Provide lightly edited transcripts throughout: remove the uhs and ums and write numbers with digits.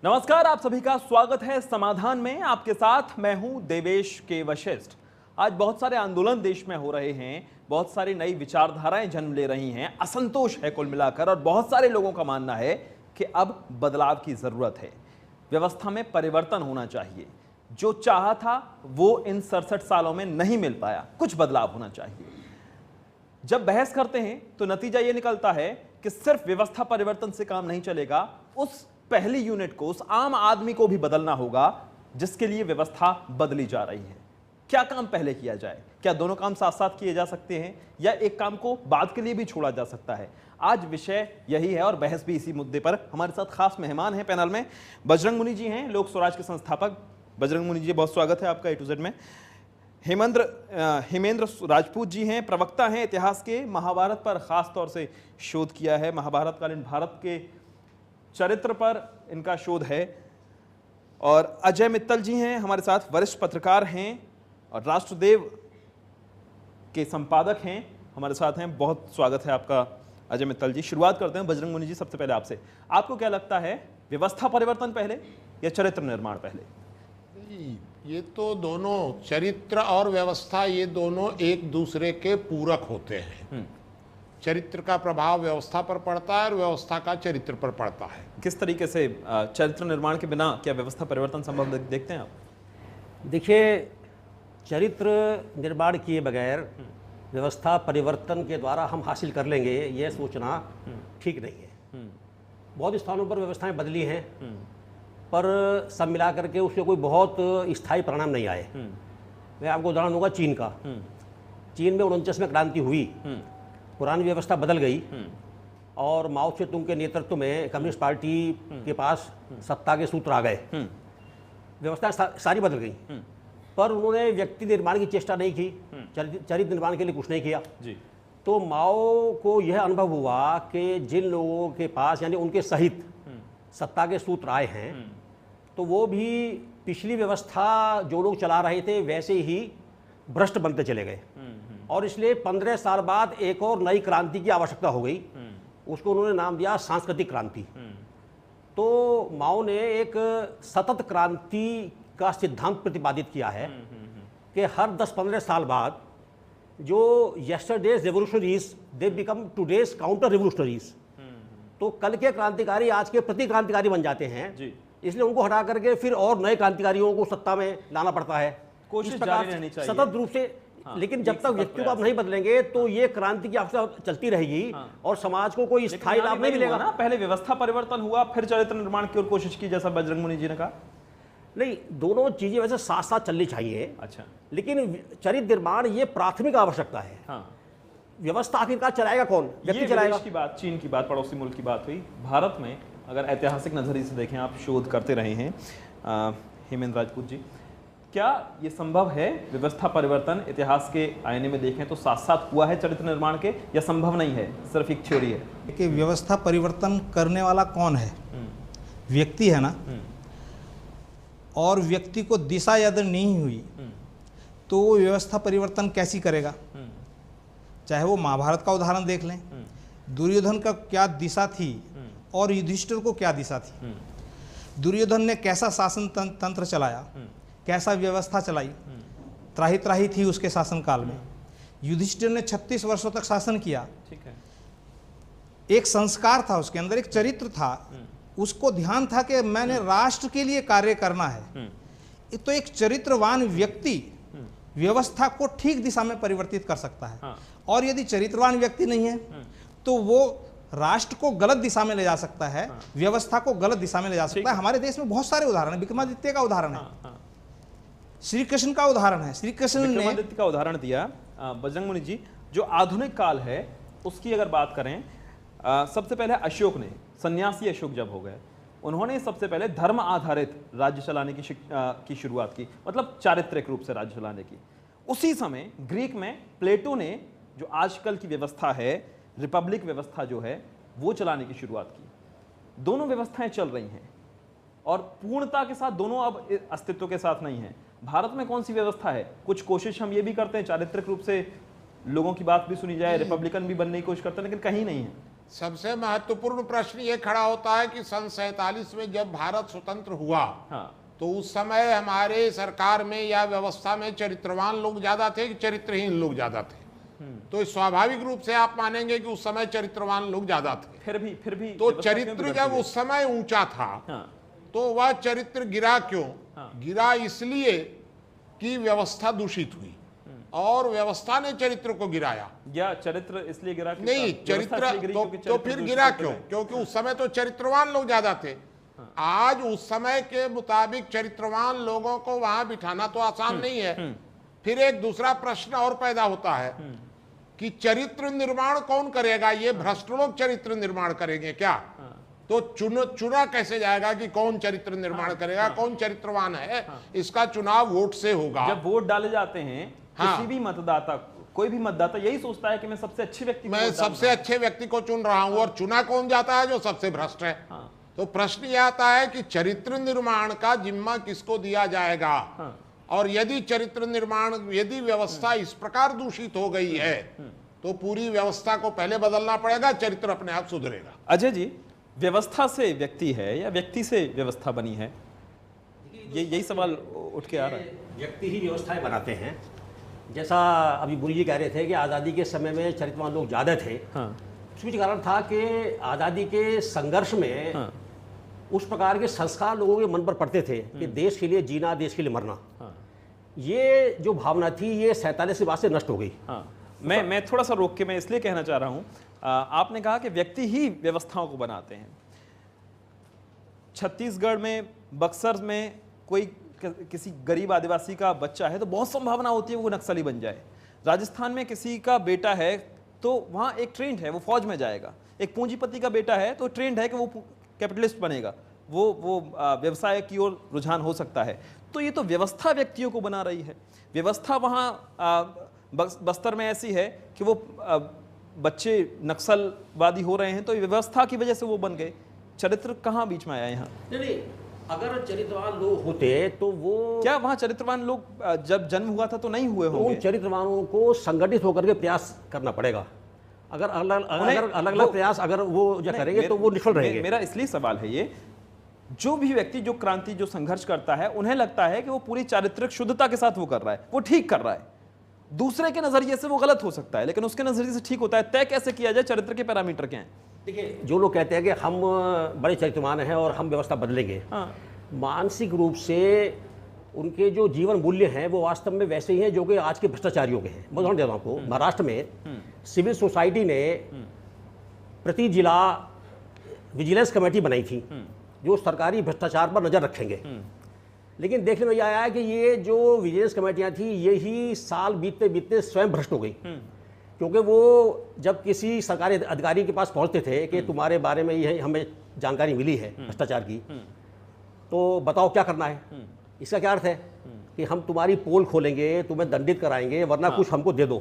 नमस्कार, आप सभी का स्वागत है समाधान में। आपके साथ मैं हूं देवेश के वशिष्ठ। आज बहुत सारे आंदोलन देश में हो रहे हैं, बहुत सारी नई विचारधाराएं जन्म ले रही हैं, असंतोष है कुल मिलाकर, और बहुत सारे लोगों का मानना है कि अब बदलाव की जरूरत है, व्यवस्था में परिवर्तन होना चाहिए। जो चाहा था वो इन 67 सालों में नहीं मिल पाया, कुछ बदलाव होना चाहिए। जब बहस करते हैं तो नतीजा यह निकलता है कि सिर्फ व्यवस्था परिवर्तन से काम नहीं चलेगा, उस पहली यूनिट को, उस आम आदमी को भी बदलना होगा जिसके लिए व्यवस्था बदली जा रही है। क्या काम पहले किया जाए? क्या दोनों काम साथ साथ किए जा सकते हैं या एक काम को बाद के लिए भी छोड़ा जा सकता है? आज विषय यही है और बहस भी इसी मुद्दे पर। हमारे साथ खास मेहमान हैं पैनल में, बजरंग मुनि जी हैं, लोक स्वराज के संस्थापक। बजरंग मुनि जी, बहुत स्वागत है आपका ए टू जेड में। हेमेंद्र राजपूत जी हैं, प्रवक्ता हैं, इतिहास के, महाभारत पर खास तौर से शोध किया है, महाभारत कालीन भारत के चरित्र पर इनका शोध है। और अजय मित्तल जी हैं हमारे साथ, वरिष्ठ पत्रकार हैं और राष्ट्रदेव के संपादक हैं, हमारे साथ हैं। बहुत स्वागत है आपका अजय मित्तल जी। शुरुआत करते हैं बजरंग मुनि जी, सबसे पहले आपसे। आपको क्या लगता है, व्यवस्था परिवर्तन पहले या चरित्र निर्माण पहले? ये तो दोनों, चरित्र और व्यवस्था, ये दोनों एक दूसरे के पूरक होते हैं। चरित्र का प्रभाव व्यवस्था पर पड़ता है और व्यवस्था का चरित्र पर पड़ता है। किस तरीके से चरित्र निर्माण के बिना क्या व्यवस्था परिवर्तन संभव देखते हैं आप? देखिए, चरित्र निर्माण किए बगैर व्यवस्था परिवर्तन के द्वारा हम हासिल कर लेंगे, ये सोचना ठीक नहीं है। बहुत स्थानों पर व्यवस्थाएं बदली हैं, पर सब मिला करके उसके कोई बहुत स्थायी परिणाम नहीं आए। मैं आपको उदाहरण दूंगा चीन का। चीन में 49 में क्रांति हुई, पुरानी व्यवस्था बदल गई और माओ से तुंग के नेतृत्व में कम्युनिस्ट पार्टी के पास सत्ता के सूत्र आ गए। व्यवस्था सारी बदल गई, पर उन्होंने व्यक्ति निर्माण की चेष्टा नहीं की, चरित्र निर्माण के लिए कुछ नहीं किया जी। तो माओ को यह अनुभव हुआ कि जिन लोगों के पास, यानी उनके सहित सत्ता के सूत्र आए हैं, तो वो भी पिछली व्यवस्था जो लोग चला रहे थे वैसे ही भ्रष्ट बनते चले गए। और इसलिए 15 साल बाद एक और नई क्रांति की आवश्यकता हो गई। उसको उन्होंने नाम दिया सांस्कृतिक क्रांति। तो माओ ने एक सतत क्रांति का सिद्धांत प्रतिपादित किया है कि हर 10-15 साल बाद जो yesterday's revolutionaries they become today's counter revolutionaries, तो कल के क्रांतिकारी आज के प्रति क्रांतिकारी बन जाते हैं जी। इसलिए उनको हटा करके फिर और नए क्रांतिकारियों को सत्ता में लाना पड़ता है। कोशिश जारी रहनी चाहिए सतत रूप से। लेकिन जब तक व्यक्तियों को आप नहीं बदलेंगे तो ये क्रांति की आवश्यकता चलती रहेगी और समाज को कोई स्थायी लाभ नहीं मिलेगा ना। पहले व्यवस्था परिवर्तन हुआ, फिर चरित्र निर्माण की ओर कोशिश की, जैसा बजरंग मुनि जी ने कहा। नहीं, दोनों चीजें वैसे साथ साथ चलनी चाहिए। अच्छा, लेकिन चरित्र निर्माण ये प्राथमिक आवश्यकता है। व्यवस्था आखिरकार चलाएगा कौन? व्यक्ति चलाएगा। की बात, चीन की बात, पड़ोसी मुल्क की बात हुई। भारत में अगर ऐतिहासिक नजरिए से देखें, आप शोध करते रहे हैं हेमेंद्र राजपूत जी, क्या ये संभव है व्यवस्था परिवर्तन इतिहास के आईने में देखें तो साथ साथ हुआ है चरित्र निर्माण के, या संभव नहीं है, सिर्फ एक थ्योरी है? कि व्यवस्था परिवर्तन करने वाला कौन है? व्यक्ति है ना। और व्यक्ति को दिशा यदि नहीं हुई तो वो व्यवस्था परिवर्तन कैसी करेगा? चाहे वो महाभारत का उदाहरण देख लें, दुर्योधन का क्या दिशा थी और युधिष्ठिर को क्या दिशा थी। दुर्योधन ने कैसा शासन तंत्र चलाया, कैसा व्यवस्था चलाई, त्राही त्राही थी उसके शासनकाल में। युधिष्ठिर ने 36 वर्षों तक शासन किया। ठीक है। एक संस्कार था उसके अंदर, एक चरित्र था, उसको ध्यान था कि मैंने राष्ट्र के लिए कार्य करना है। तो एक चरित्रवान व्यक्ति व्यवस्था को ठीक दिशा में परिवर्तित कर सकता है। और यदि चरित्रवान व्यक्ति नहीं है तो वो राष्ट्र को गलत दिशा में ले जा सकता है, व्यवस्था को गलत दिशा में ले जा सकता है। हमारे देश में बहुत सारे उदाहरण है। विक्रमादित्य का उदाहरण है, श्री कृष्ण का उदाहरण है। श्री कृष्ण ने विक्रमादित्य का उदाहरण दिया। बजरंग मुनि जी, जो आधुनिक काल है उसकी अगर बात करें, सबसे पहले अशोक ने, सन्यासी अशोक जब हो गए, उन्होंने सबसे पहले धर्म आधारित राज्य चलाने की शुरुआत की, मतलब चारित्रिक रूप से राज्य चलाने की। उसी समय ग्रीक में प्लेटो ने जो आजकल की व्यवस्था है, रिपब्लिक व्यवस्था जो है, वो चलाने की शुरुआत की। दोनों व्यवस्थाएं चल रही हैं और पूर्णता के साथ दोनों अब अस्तित्व के साथ नहीं है। भारत में कौन सी व्यवस्था है? कुछ कोशिश हम ये भी करते हैं चारित्रिक रूप से लोगों की बात भी सुनी जाए, रिपब्लिकन भी बनने की कोशिश करते हैं, लेकिन कहीं नहीं है। सबसे महत्वपूर्ण प्रश्न ये खड़ा होता है कि सन 47 में जब भारत स्वतंत्र हुआ, हाँ, तो उस समय हमारे सरकार में या व्यवस्था में चरित्रवान लोग ज्यादा थे कि चरित्रहीन लोग ज्यादा थे? तो स्वाभाविक रूप से आप मानेंगे कि उस समय चरित्रवान लोग ज्यादा थे। फिर भी तो व्यवस्था क्यों चरित्र बिगड़ती जब है? उस समय ऊंचा था, हाँ, तो वह चरित्र गिरा क्यों? हाँ। गिरा इसलिए कि व्यवस्था दूषित हुई और व्यवस्था ने चरित्र को गिराया। या चरित्र इसलिए गिरा क्यों? नहीं, व्यवस्था चरित्र इसलिए गिरी तो क्योंकि फिर चरित्र गिरा दूषित क्यों? होते गए। क्योंकि उस समय तो चरित्रवान लोग ज्यादा थे। आज उस समय के मुताबिक चरित्रवान लोगों को वहां बिठाना तो आसान नहीं है। फिर एक दूसरा प्रश्न और पैदा होता है कि चरित्र निर्माण कौन करेगा? ये भ्रष्ट लोग चरित्र निर्माण करेंगे क्या? तो चुना कैसे जाएगा कि कौन चरित्र निर्माण करेगा, कौन चरित्रवान है? इसका चुनाव वोट से होगा। जब वोट डाले जाते हैं, हाँ। किसी भी मतदाता, कोई भी मतदाता यही सोचता है कि मैं सबसे अच्छे व्यक्ति को मैं वोट डालूंगा। सबसे अच्छे व्यक्ति को चुन रहा हूं, और चुना कौन जाता है? जो सबसे भ्रष्ट है। तो प्रश्न यह आता है कि चरित्र निर्माण का जिम्मा किसको दिया जाएगा? और यदि चरित्र निर्माण, यदि व्यवस्था इस प्रकार दूषित हो गई है, तो पूरी व्यवस्था को पहले बदलना पड़ेगा, चरित्र अपने आप सुधरेगा। अजय जी, व्यवस्था से व्यक्ति है या व्यक्ति से व्यवस्था बनी है? यही सवाल उठ के आ रहा है। व्यक्ति ही व्यवस्थाएं बनाते हैं। जैसा अभी गुरु जी कह रहे थे कि आज़ादी के समय में चरित्रवान लोग ज़्यादा थे। हाँ, उसके पीछे कारण था कि आज़ादी के संघर्ष में हाँ, उस प्रकार के संस्कार लोगों के मन पर पड़ते थे कि देश के लिए जीना, देश के लिए मरना। हाँ, ये जो भावना थी, ये 47 के बाद से नष्ट हो गई। हाँ। मैं थोड़ा सा रोक के मैं इसलिए कहना चाह रहा हूं, आपने कहा कि व्यक्ति ही व्यवस्थाओं को बनाते हैं। छत्तीसगढ़ में, बक्सर में कोई किसी गरीब आदिवासी का बच्चा है तो बहुत संभावना होती है वो नक्सली बन जाए। राजस्थान में किसी का बेटा है तो वहाँ एक ट्रेंड है वो फौज में जाएगा। एक पूंजीपति का बेटा है तो ट्रेंड है कि वो कैपिटलिस्ट बनेगा, वो व्यवसाय की ओर रुझान हो सकता है। तो ये तो व्यवस्था व्यक्तियों को बना रही है। व्यवस्था वहाँ बस्तर में ऐसी है कि वो बच्चे नक्सलवादी हो रहे हैं तो व्यवस्था की वजह से वो बन गए। चरित्र कहाँ बीच में आया यहाँ? नहीं, अगर चरित्रवान लोग होते तो वो, क्या वहाँ चरित्रवान लोग जब जन्म हुआ था तो नहीं हुए तो होंगे? उन चरित्रवानों को संगठित होकर के प्रयास करना पड़ेगा। अगर अलग अलग प्रयास अगर वो जो करेंगे तो वो निष्फल रहेंगे। मेरा इसलिए सवाल है ये, जो भी व्यक्ति जो क्रांति, जो संघर्ष करता है, उन्हें लगता है कि वो पूरी चारित्रिक शुद्धता के साथ वो कर रहा है, वो ठीक कर रहा है। दूसरे के नजरिए से वो गलत हो सकता है, लेकिन उसके नजरिए से ठीक होता है। तय कैसे किया जाए? चरित्र के पैरामीटर क्या हैं? देखिए, जो लोग कहते हैं कि हम बड़े चरित्रवान हैं और हम व्यवस्था बदलेंगे, हाँ, मानसिक रूप से उनके जो जीवन मूल्य हैं वो वास्तव में वैसे ही हैं जो कि आज के भ्रष्टाचारियों के हैं। मैं उदाहरण देता हूँ आपको। महाराष्ट्र में सिविल सोसाइटी ने प्रति जिला विजिलेंस कमेटी बनाई थी जो सरकारी भ्रष्टाचार पर नजर रखेंगे। लेकिन देखने में यह आया है कि ये जो विजिलेंस कमेटियां थी, ये ही साल बीतते बीतते स्वयं भ्रष्ट हो गई। क्योंकि वो जब किसी सरकारी अधिकारी के पास पहुंचते थे कि तुम्हारे बारे में ये हमें जानकारी मिली है भ्रष्टाचार की, तो बताओ क्या करना है। इसका क्या अर्थ है कि हम तुम्हारी पोल खोलेंगे, तुम्हें दंडित कराएंगे, वरना कुछ हमको दे दो।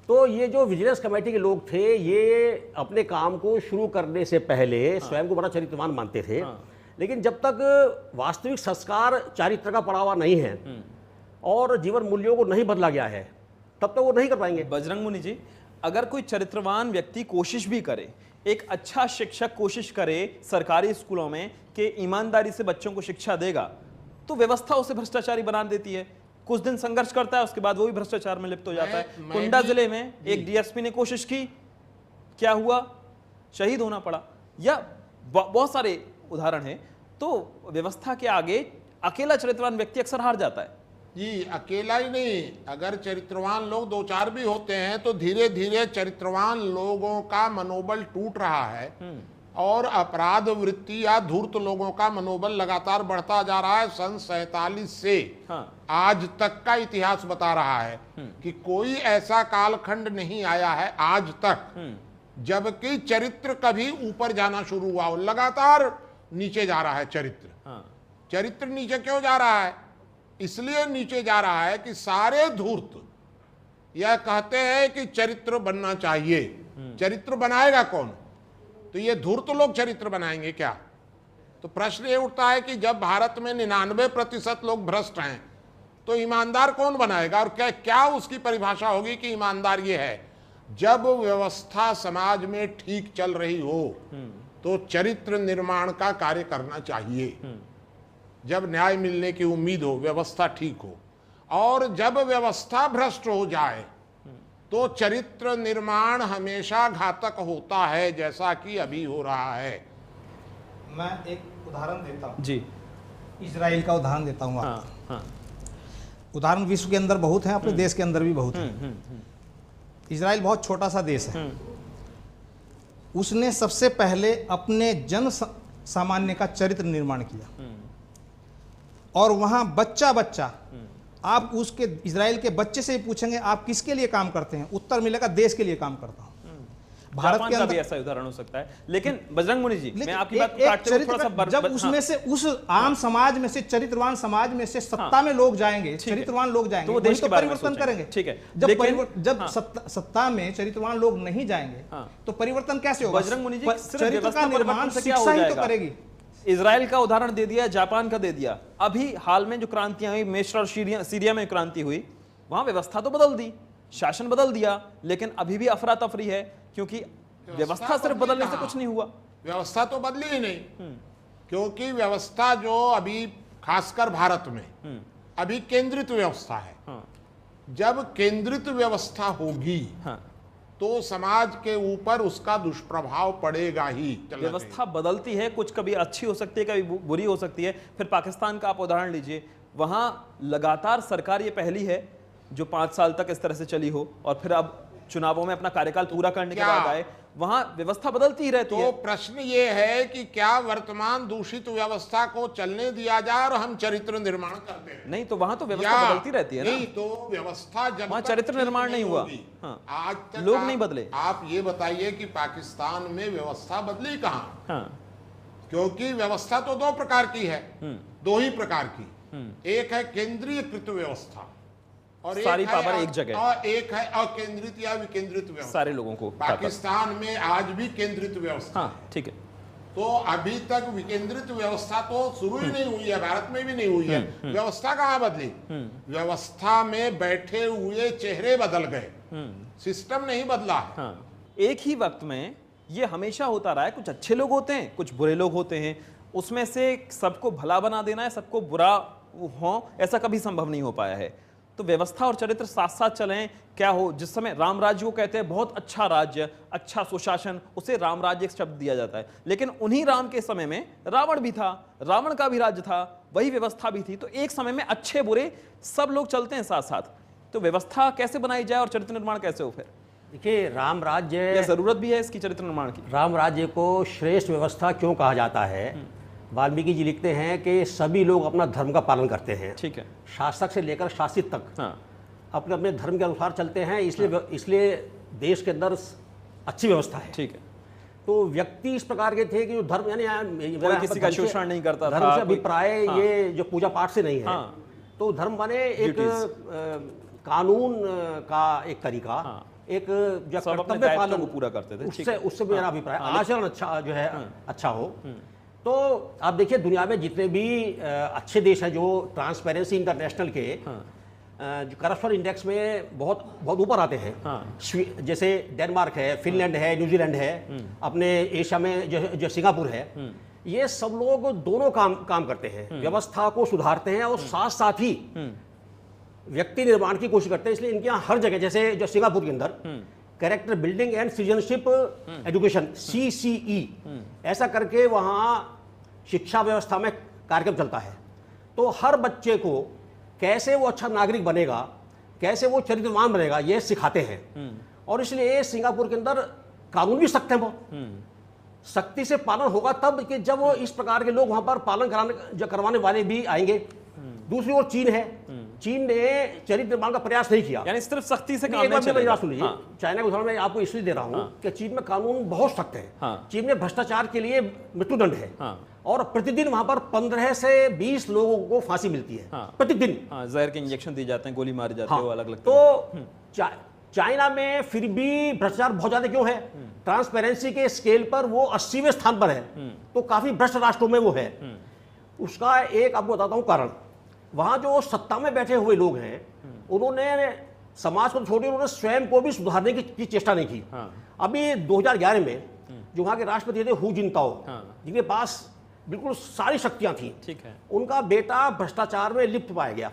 तो ये जो विजिलेंस कमेटी के लोग थे, ये अपने काम को शुरू करने से पहले स्वयं को बड़ा चरित्रवान मानते थे। लेकिन जब तक वास्तविक संस्कार चारित्र का पड़ावा नहीं है और जीवन मूल्यों को नहीं बदला गया है, तब तक वो नहीं कर पाएंगे। बजरंग मुनि जी, अगर कोई चरित्रवान व्यक्ति कोशिश भी करे, एक अच्छा शिक्षक कोशिश करे सरकारी स्कूलों में कि ईमानदारी से बच्चों को शिक्षा देगा, तो व्यवस्था उसे भ्रष्टाचारी बना देती है। कुछ दिन संघर्ष करता है, उसके बाद वो भी भ्रष्टाचार में लिप्त हो जाता है। कुंडा जिले में एक डीएसपी ने कोशिश की, क्या हुआ? शहीद होना पड़ा। या बहुत सारे उदाहरण हैं। तो व्यवस्था के आगे अकेला चरित्रवान व्यक्ति अक्सर हार जाता है। जी, अकेला ही नहीं, अगर चरित्रवान लोग दो चार भी होते हैं तो धीरे धीरे चरित्रवान लोगों का मनोबल टूट रहा है और अपराध वृत्ति या धूर्त लोगों का मनोबल लगातार बढ़ता जा रहा है। सन 47 से आज तक का इतिहास बता रहा है कि कोई ऐसा कालखंड नहीं आया है आज तक जबकि चरित्र कभी ऊपर जाना शुरू हुआ हो। लगातार नीचे जा रहा है चरित्र। चरित्र नीचे क्यों जा रहा है? इसलिए नीचे जा रहा है कि सारे धूर्त यह कहते हैं कि चरित्र बनना चाहिए। चरित्र बनाएगा कौन? तो ये धूर्त लोग चरित्र बनाएंगे क्या? तो प्रश्न ये उठता है कि जब भारत में 99% लोग भ्रष्ट हैं तो ईमानदार कौन बनाएगा? और क्या उसकी परिभाषा होगी कि ईमानदार ये है? जब व्यवस्था समाज में ठीक चल रही हो तो चरित्र निर्माण का कार्य करना चाहिए। जब न्याय मिलने की उम्मीद हो, व्यवस्था ठीक हो, और जब व्यवस्था भ्रष्ट हो जाए तो चरित्र निर्माण हमेशा घातक होता है, जैसा कि अभी हो रहा है। मैं एक उदाहरण देता हूँ, जी। इजराइल का उदाहरण देता हूँ हाँ, आपको। हाँ। उदाहरण विश्व के अंदर बहुत हैं, अपने देश के अंदर भी बहुत हैं। इजराइल बहुत छोटा सा देश है। उसने सबसे पहले अपने जन सामान्य का चरित्र निर्माण किया, और वहां बच्चा बच्चा, आप उसके इजराइल के बच्चे से ही पूछेंगे आप किसके लिए काम करते हैं, उत्तर मिलेगा देश के लिए काम करता हूं। भारत के का अंदर भी ऐसा उदाहरण हो सकता है। लेकिन बजरंग मुनि जी, मैं आपकी बात को एक काटते हुए थोड़ा सा चरित्र, जब उसमें से उस आम समाज में से, चरित्रवान समाज में से सत्ता में लोग जाएंगे, चरित्रवान लोग जाएंगे, तो वो देश के बारे में परिवर्तन सोचेंगे। करेंगे। ठीक है, जब सत्ता में चरित्रवान लोग नहीं जाएंगे तो परिवर्तन कैसे होगा? बजरंग मुनि जी, सिर्फ चरित्र व्यवस्था का परिवर्तन निर्माण से क्या हो शिक्षा ही तो जाएगा? करेगी। इजराइल का उदाहरण दे दिया, जापान का दे दिया, अभी हाल में जो क्रांतियां हुई, मिस्र और सीरिया में क्रांति हुई, वहां व्यवस्था तो बदल दी, शासन बदल दिया, लेकिन अभी भी अफरा तफरी है, क्योंकि व्यवस्था सिर्फ बदलने से कुछ नहीं हुआ। व्यवस्था तो बदली ही नहीं, क्योंकि व्यवस्था जो अभी खासकर भारत में अभी केंद्रित व्यवस्था है। जब केंद्रित व्यवस्था होगी तो समाज के ऊपर उसका दुष्प्रभाव पड़ेगा ही। व्यवस्था बदलती है, कुछ कभी अच्छी हो सकती है, कभी बुरी हो सकती है। फिर पाकिस्तान का आप उदाहरण लीजिए, वहां लगातार सरकार ये पहली है जो 5 साल तक इस तरह से चली हो, और फिर अब चुनावों में अपना कार्यकाल पूरा करने के बाद आए, वहां व्यवस्था बदलती ही रहती है। तो प्रश्न ये है कि क्या वर्तमान दूषित व्यवस्था को चलने दिया जाए और हम चरित्र निर्माण करते हैं? नहीं, तो वहां तो व्यवस्था बदलती रहती है ना। नहीं, तो व्यवस्था जब वहां तक चरित्र ठीक निर्माण नहीं हुआ। होगी, हाँ। आज तक लोग नहीं बदले। आप ये बताइए कि पाकिस्तान में व्यवस्था बदली कहाँ? हाँ। क्योंकि व्यवस्था तो 2 प्रकार की है, 2 ही प्रकार की। एक है केंद्रीयकृत व्यवस्था, और सारी पावर एक जगह, और एक है अकेंद्रित या विकेंद्रित व्यवस्था। सारे लोगों को पाकिस्तान में आज भी केंद्रित व्यवस्था है। ठीक है। तो अभी तक विकेंद्रित व्यवस्था तो शुरू ही नहीं हुई है, भारत में भी नहीं हुई है। व्यवस्था कहाँ बदली? व्यवस्था में बैठे हुए चेहरे बदल गए, सिस्टम नहीं बदला है। हाँ। एक ही वक्त में ये हमेशा होता रहा है, कुछ अच्छे लोग होते हैं, कुछ बुरे लोग होते हैं, उसमें से सबको भला बना देना है, सबको बुरा हो, ऐसा कभी संभव नहीं हो पाया है। तो व्यवस्था और चरित्र साथ साथ चलें, क्या हो? जिस समय राम राज्य को कहते हैं, बहुत अच्छा राज्य, अच्छा सुशासन, उसे राम राज्य एक शब्द दिया जाता है। लेकिन उन्हीं राम के समय में रावण भी था, रावण का भी राज्य था, वही व्यवस्था भी थी। तो एक समय में अच्छे बुरे सब लोग चलते हैं साथ साथ। तो व्यवस्था कैसे बनाई जाए और चरित्र निर्माण कैसे हो? फिर देखिए, राम राज्य, जरूरत भी है इसकी चरित्र निर्माण की। राम राज्य को श्रेष्ठ व्यवस्था क्यों कहा जाता है? वाल्मीकि जी लिखते हैं कि सभी लोग अपना धर्म का पालन करते हैं। ठीक है। शासक से लेकर शासित तक अपने अपने धर्म के अनुसार चलते हैं, इसलिए देश के अंदर अच्छी व्यवस्था है। ठीक है। तो व्यक्ति इस प्रकार के थे कि जो धर्म, यानी कोई किसी का शोषण नहीं करता था, धर्म से अभिप्राय ये जो पूजा पाठ से नहीं है। तो धर्म बने एक कानून का एक तरीका, एक जो कर्तव्य पालन पूरा करते थे, उससे मेरा अभिप्राय आचरण अच्छा जो है अच्छा हो। तो आप देखिए, दुनिया में जितने भी अच्छे देश हैं जो ट्रांसपेरेंसी इंटरनेशनल के जो करप्शन इंडेक्स में बहुत बहुत ऊपर आते हैं, जैसे डेनमार्क है, फिनलैंड है, न्यूजीलैंड है, अपने एशिया में जो सिंगापुर है, ये सब लोग दोनों काम करते हैं, व्यवस्था को सुधारते हैं और साथ साथ ही व्यक्ति निर्माण की कोशिश करते हैं। इसलिए इनके यहाँ हर जगह, जैसे जो सिंगापुर के अंदर character building and citizenship education CCE, ऐसा करके वहाँ शिक्षा व्यवस्था में कार्यक्रम चलता है। तो हर बच्चे को कैसे वो अच्छा नागरिक बनेगा, कैसे वो चरित्रवान बनेगा, ये सिखाते हैं। और इसलिए सिंगापुर के अंदर कानून भी सख्त है, बहुत सख्ती से पालन होगा तब कि जब वो इस प्रकार के लोग वहाँ पर पालन करवाने वाले भी आएंगे। दूसरी ओर चीन है, चीन ने चरित्र निर्माण का प्रयास नहीं किया, यानी सिर्फ सख्ती से काम नहीं नहीं चलेगा। सुनिए, चाइना के उदाहरण मैं आपको इसलिए दे रहा हूँ कि चीन में कानून बहुत सख्त है। चीन में भ्रष्टाचार के लिए मृत्युदंड है, और प्रतिदिन वहां पर 15 से 20 लोगों को फांसी मिलती है प्रतिदिन। जहर के इंजेक्शन दिए जाते हैं, गोली मारे जाते हैं, वो अलग अलग। तो चाइना में फिर भी भ्रष्टाचार बहुत ज्यादा क्यों है? ट्रांसपेरेंसी के स्केल पर वो 80वें स्थान पर है, तो काफी भ्रष्ट राष्ट्रों में वो है। उसका एक आपको बताता हूं कारण, वहां जो सत्ता में बैठे हुए लोग हैं, उन्होंने समाज को छोड़कर उन्होंने स्वयं को भी सुधारने की चेष्टा नहीं की। अभी 2011 में जो वहाँ के राष्ट्रपति थे हू जिनताओ, जिनके पास बिल्कुल सारी शक्तियां थी, ठीक है, उनका बेटा भ्रष्टाचार में लिप्त पाया गया।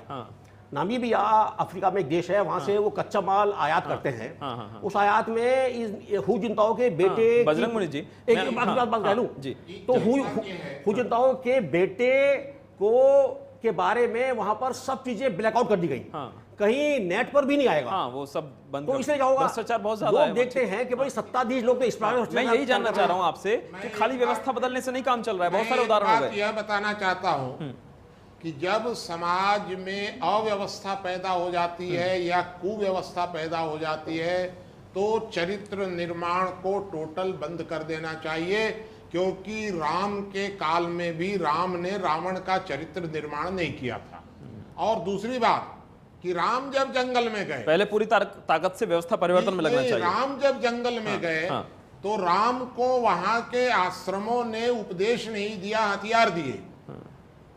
नामीबिया अफ्रीका में एक देश है, वहां से वो कच्चा माल आयात करते हैं। उस आयात में हू जिनताओ के बेटे बजरंग मुनि जी, एक बात कह लूं तो हू जिनताओ के बेटे के बारे में वहां पर सब चीजें ब्लैकआउट कर दी गई, कहीं नेट पर भी नहीं आएगा। वो सब बंद। तो इसलिए क्या होगा, भ्रष्टाचार बहुत ज्यादा है। लोग देखते हैं कि भाई सत्ताधीश लोग तो इस मैं यही जानना चाह रहा हूं आपसे कि खाली व्यवस्था बदलने से नहीं काम चल रहा है, बहुत सारे उदाहरण हो गए। यह बताना चाहता हूं कि जब समाज में अव्यवस्था पैदा हो जाती है या कुव्यवस्था पैदा हो जाती है तो चरित्र निर्माण को टोटल बंद कर देना चाहिए, क्योंकि राम के काल में भी राम ने रावण का चरित्र निर्माण नहीं किया था। और दूसरी बात कि राम जब जंगल में गए, पहले पूरी ताकत से व्यवस्था परिवर्तन में लगना चाहिए। राम जब जंगल में गए तो राम को वहां के आश्रमों ने उपदेश नहीं दिया, हथियार दिए।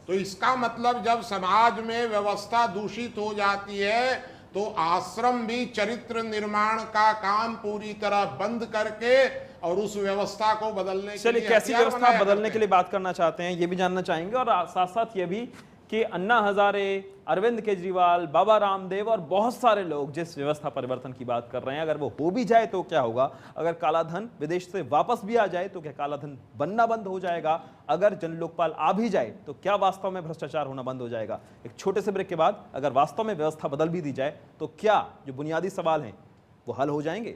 तो इसका मतलब जब समाज में व्यवस्था दूषित हो जाती है तो आश्रम भी चरित्र निर्माण का काम पूरी तरह बंद करके और उस व्यवस्था को बदलने के लिए, कैसी व्यवस्था बदलने के लिए बात करना चाहते हैं ये भी जानना चाहेंगे। और साथ साथ ये भी कि अन्ना हजारे, अरविंद केजरीवाल, बाबा रामदेव और बहुत सारे लोग जिस व्यवस्था परिवर्तन की बात कर रहे हैं, अगर वो हो भी जाए तो क्या होगा? अगर काला धन विदेश से वापस भी आ जाए तो क्या काला धन बनना बंद हो जाएगा? अगर जन लोकपाल आ भी जाए तो क्या वास्तव में भ्रष्टाचार होना बंद हो जाएगा? एक छोटे से ब्रेक के बाद अगर वास्तव में व्यवस्था बदल भी दी जाए तो क्या जो बुनियादी सवाल हैं वो हल हो जाएंगे?